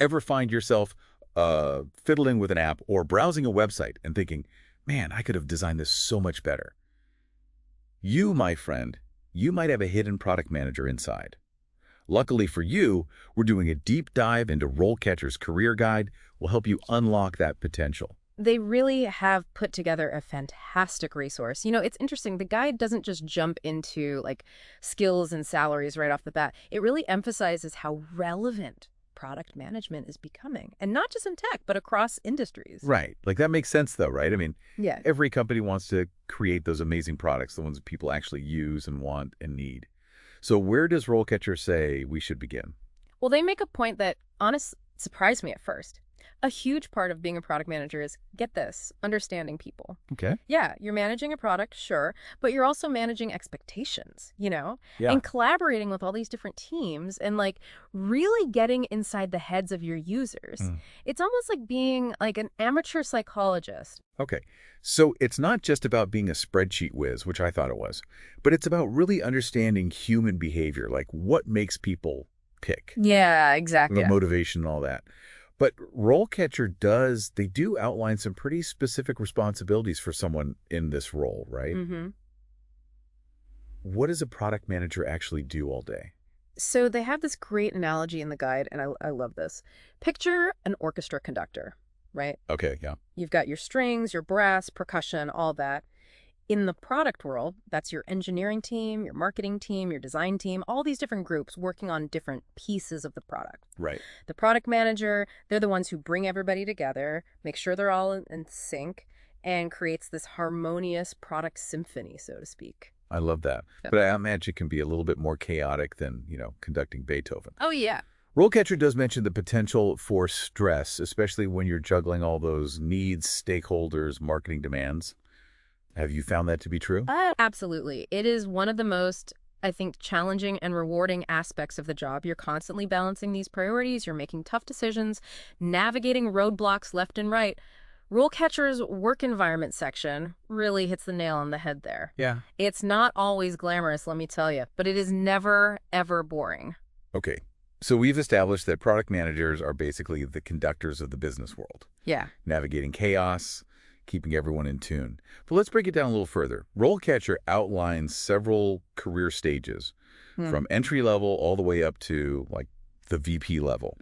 Ever find yourself fiddling with an app or browsing a website and thinking, man, I could have designed this so much better? You, my friend, you might have a hidden product manager inside. Luckily for you, we're doing a deep dive into RoleCatcher's career guide. Will help you unlock that potential. They really have put together a fantastic resource. It's interesting. The guide doesn't just jump into skills and salaries right off the bat. It really emphasizes how relevant product management is becoming, and not just in tech, but across industries. Right. Like that makes sense though, right? I mean, Yeah. every company wants to create those amazing products, the ones that people actually use and want and need. So where does RoleCatcher say we should begin? Well, they make a point that honestly surprised me at first. A huge part of being a product manager is, get this, understanding people. Okay. Yeah, you're managing a product, sure, but you're also managing expectations, Yeah. and collaborating with all these different teams and really getting inside the heads of your users. Mm. It's almost like being like an amateur psychologist. Okay. So it's not just about being a spreadsheet whiz, which I thought it was, but it's about really understanding human behavior, like what makes people pick, Yeah, exactly. the motivation and all that. But RoleCatcher they do outline some pretty specific responsibilities for someone in this role, right? Mm-hmm. What does a product manager actually do all day? So they have this great analogy in the guide, and I love this. Picture an orchestra conductor, right? Okay, yeah. You've got your strings, your brass, percussion, all that. In the product world, that's your engineering team, your marketing team, your design team, all these different groups working on different pieces of the product. Right. The product manager, they're the ones who bring everybody together, make sure they're all in sync, and creates this harmonious product symphony, so to speak. I love that. Yeah. But I imagine it can be a little bit more chaotic than, conducting Beethoven. Oh, yeah. RoleCatcher does mention the potential for stress, especially when you're juggling all those needs, stakeholders, marketing demands. Have you found that to be true? Absolutely. It is one of the most, I think, challenging and rewarding aspects of the job. You're constantly balancing these priorities. You're making tough decisions, navigating roadblocks left and right. RoleCatcher's work environment section really hits the nail on the head there. Yeah. It's not always glamorous, let me tell you, but it is never, ever boring. Okay. So we've established that product managers are basically the conductors of the business world, Yeah. navigating chaos, keeping everyone in tune. But let's break it down a little further. RoleCatcher outlines several career stages, from entry level all the way up to the VP level.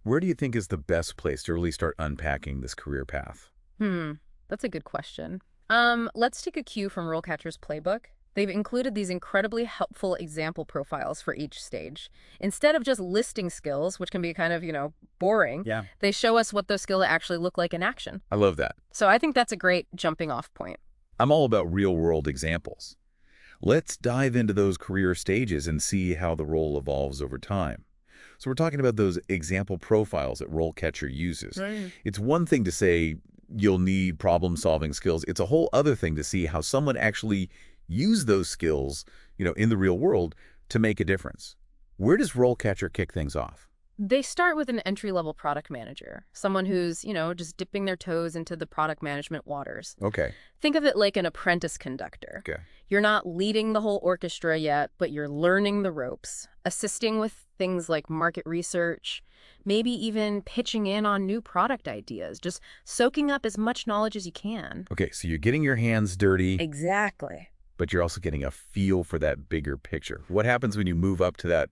Where do you think is the best place to really start unpacking this career path? That's a good question. Let's take a cue from RoleCatcher's playbook. They've included these incredibly helpful example profiles for each stage. Instead of just listing skills, which can be kind of, boring, Yeah. they show us what those skills actually look like in action. I love that. So I think that's a great jumping off point. I'm all about real-world examples. Let's dive into those career stages and see how the role evolves over time. So we're talking about those example profiles that RoleCatcher uses. Right. It's one thing to say you'll need problem-solving skills. It's a whole other thing to see how someone actually used those skills, in the real world to make a difference. Where does RoleCatcher kick things off? They start with an entry-level product manager, someone who's, just dipping their toes into the product management waters. Okay. Think of it like an apprentice conductor. Okay. You're not leading the whole orchestra yet, but you're learning the ropes, assisting with things like market research, maybe even pitching in on new product ideas, just soaking up as much knowledge as you can. Okay, so you're getting your hands dirty, Exactly. but you're also getting a feel for that bigger picture. What happens when you move up to that,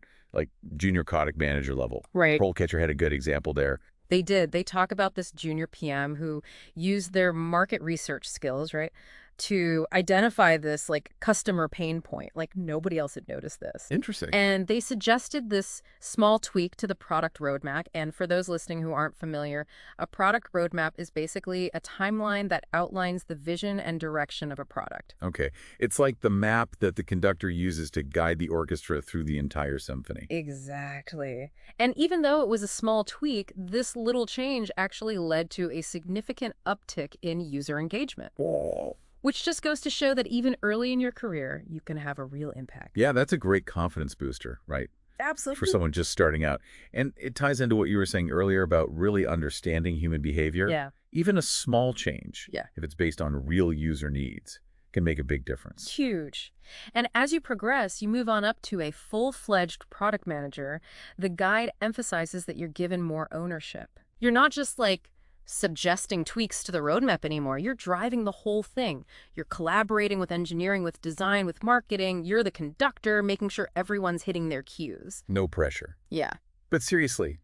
junior product manager level? Right. RoleCatcher had a good example there. They did. They talk about this junior PM who used their market research skills, right, to identify this customer pain point. Nobody else had noticed this. Interesting. And they suggested this small tweak to the product roadmap. And for those listening who aren't familiar, a product roadmap is basically a timeline that outlines the vision and direction of a product. Okay. It's like the map that the conductor uses to guide the orchestra through the entire symphony. Exactly. And even though it was a small tweak, this little change actually led to a significant uptick in user engagement. Whoa. Which just goes to show that even early in your career, you can have a real impact. Yeah, that's a great confidence booster, right? Absolutely. For someone just starting out. And it ties into what you were saying earlier about really understanding human behavior. Yeah. Even a small change, Yeah. if it's based on real user needs, can make a big difference. Huge. And as you progress, you move on up to a full-fledged product manager. The guide emphasizes that you're given more ownership. You're not just like suggesting tweaks to the roadmap anymore. You're driving the whole thing. You're collaborating with engineering, with design, with marketing. You're the conductor, making sure everyone's hitting their cues. No pressure. Yeah. But seriously,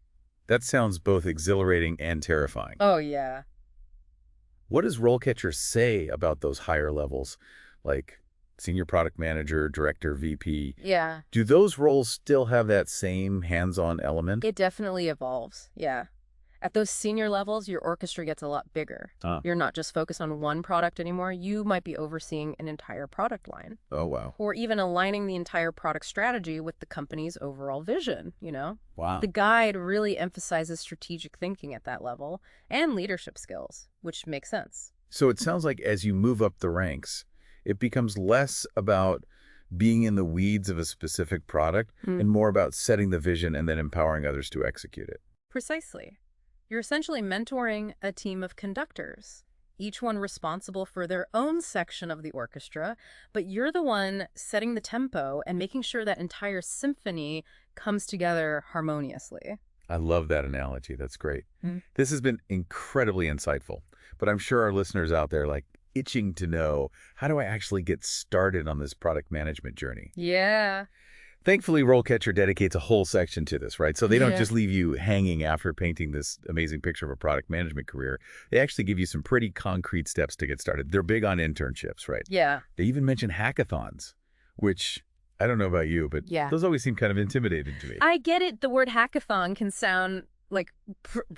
that sounds both exhilarating and terrifying. Oh, yeah. What does RoleCatcher say about those higher levels, like senior product manager, director, VP? Yeah. Do those roles still have that same hands-on element? It definitely evolves. Yeah. At those senior levels, your orchestra gets a lot bigger. You're not just focused on one product anymore. You might be overseeing an entire product line. Oh, wow. Or even aligning the entire product strategy with the company's overall vision, Wow. The guide really emphasizes strategic thinking at that level and leadership skills, which makes sense. So it sounds like as you move up the ranks, it becomes less about being in the weeds of a specific product and more about setting the vision and then empowering others to execute it. Precisely. You're essentially mentoring a team of conductors, each one responsible for their own section of the orchestra, but you're the one setting the tempo and making sure that entire symphony comes together harmoniously. I love that analogy. That's great. This has been incredibly insightful, but I'm sure our listeners out there like itching to know, how do I actually get started on this product management journey? Yeah. Thankfully, RoleCatcher dedicates a whole section to this, right? So they don't Yeah. just leave you hanging after painting this amazing picture of a product management career. They actually give you some pretty concrete steps to get started. They're big on internships, right? Yeah. They even mention hackathons, which I don't know about you, but Yeah. those always seem kind of intimidating to me. I get it. The word hackathon can sound like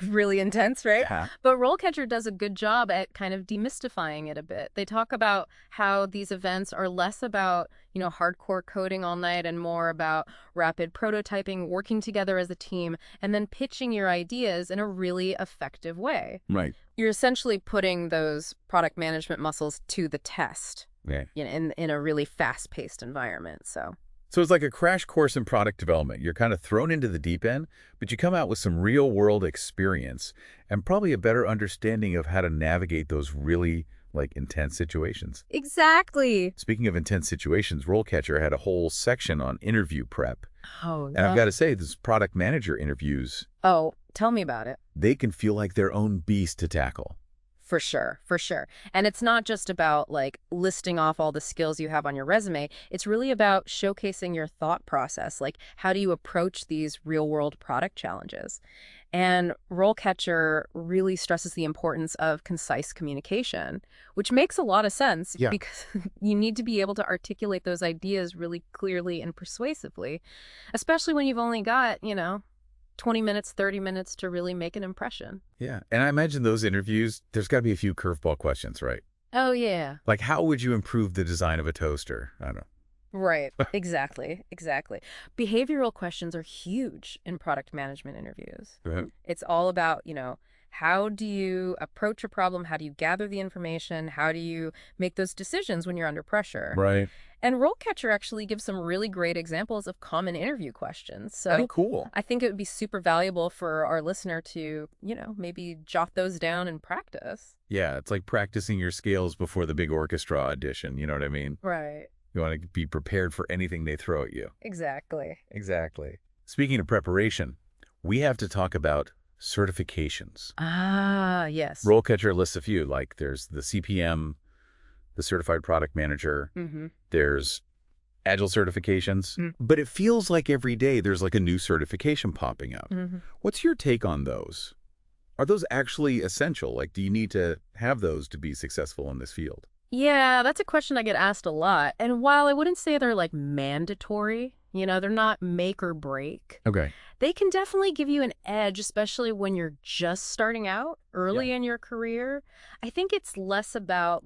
really intense, right? Yeah. But RoleCatcher does a good job at kind of demystifying it a bit. They talk about how these events are less about, hardcore coding all night and more about rapid prototyping, working together as a team, and then pitching your ideas in a really effective way. Right. You're essentially putting those product management muscles to the test, Okay. in a really fast-paced environment. So it's like a crash course in product development. You're kind of thrown into the deep end, but you come out with some real-world experience and probably a better understanding of how to navigate those really, intense situations. Exactly. Speaking of intense situations, RoleCatcher had a whole section on interview prep. Oh, And I've got to say, these product manager interviews, Oh, tell me about it. they can feel like their own beast to tackle. For sure, for sure. And it's not just about listing off all the skills you have on your resume. It's really about showcasing your thought process. Like, how do you approach these real-world product challenges? And RoleCatcher really stresses the importance of concise communication, which makes a lot of sense because you need to be able to articulate those ideas really clearly and persuasively, especially when you've only got, 20 minutes, 30 minutes to really make an impression. Yeah. And I imagine those interviews, there's got to be a few curveball questions, right? Oh, yeah. Like, how would you improve the design of a toaster? I don't know. Right. Exactly. Exactly. Behavioral questions are huge in product management interviews. Right. It's all about, how do you approach a problem? How do you gather the information? How do you make those decisions when you're under pressure? Right. And RoleCatcher actually gives some really great examples of common interview questions. So Oh, cool. I think it would be super valuable for our listener to, maybe jot those down and practice. Yeah, it's like practicing your scales before the big orchestra audition. You know what I mean? Right. You want to be prepared for anything they throw at you. Exactly. Exactly. Speaking of preparation, we have to talk about certifications. Ah, yes. RoleCatcher lists a few, like there's the CPM, the Certified Product Manager, there's Agile certifications, but it feels like every day there's a new certification popping up. What's your take on those? Are those actually essential? Do you need to have those to be successful in this field? Yeah, that's a question I get asked a lot. And while I wouldn't say they're mandatory, they're not make or break. Okay. They can definitely give you an edge, especially when you're just starting out early in your career. I think it's less about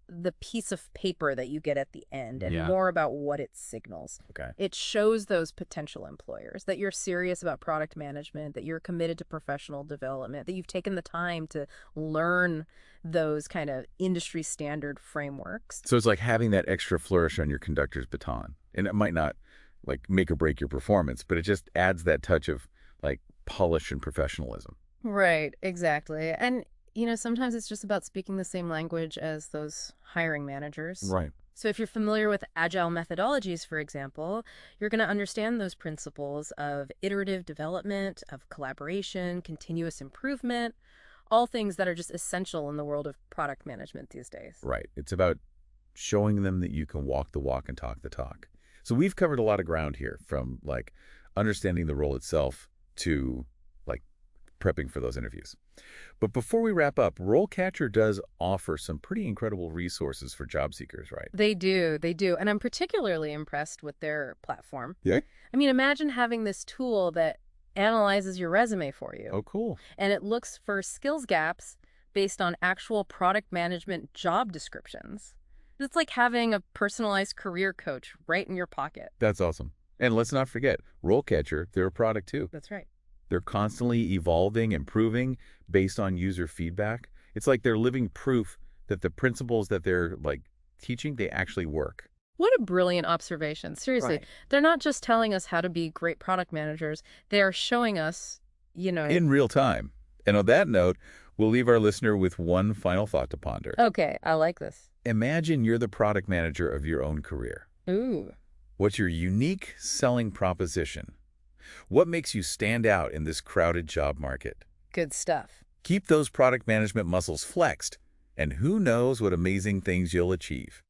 the piece of paper that you get at the end and more about what it signals. Okay. It shows those potential employers that you're serious about product management, that you're committed to professional development, that you've taken the time to learn those kind of industry standard frameworks. So it's like having that extra flourish on your conductor's baton. And it might not make or break your performance, but it just adds that touch of polish and professionalism. Right, exactly. And sometimes it's just about speaking the same language as those hiring managers. Right. So if you're familiar with agile methodologies, for example, you're going to understand those principles of iterative development, of collaboration, continuous improvement, all things that are just essential in the world of product management these days. Right. It's about showing them that you can walk the walk and talk the talk. So we've covered a lot of ground here, from like understanding the role itself to like prepping for those interviews. But before we wrap up, RoleCatcher does offer some pretty incredible resources for job seekers, right? They do, they do. And I'm particularly impressed with their platform. Yeah. I mean, imagine having this tool that analyzes your resume for you, Oh, cool. and it looks for skills gaps based on actual product management job descriptions. It's like having a personalized career coach right in your pocket. That's awesome. And let's not forget, RoleCatcher, they're a product too. That's right. They're constantly evolving, improving based on user feedback. It's like they're living proof that the principles that they're like teaching, they actually work. What a brilliant observation. Seriously, Right. they're not just telling us how to be great product managers. They are showing us, In real time. And on that note, we'll leave our listener with one final thought to ponder. okay, I like this. Imagine you're the product manager of your own career. Ooh, What's your unique selling proposition? What makes you stand out in this crowded job market? good stuff. Keep those product management muscles flexed, and who knows what amazing things you'll achieve.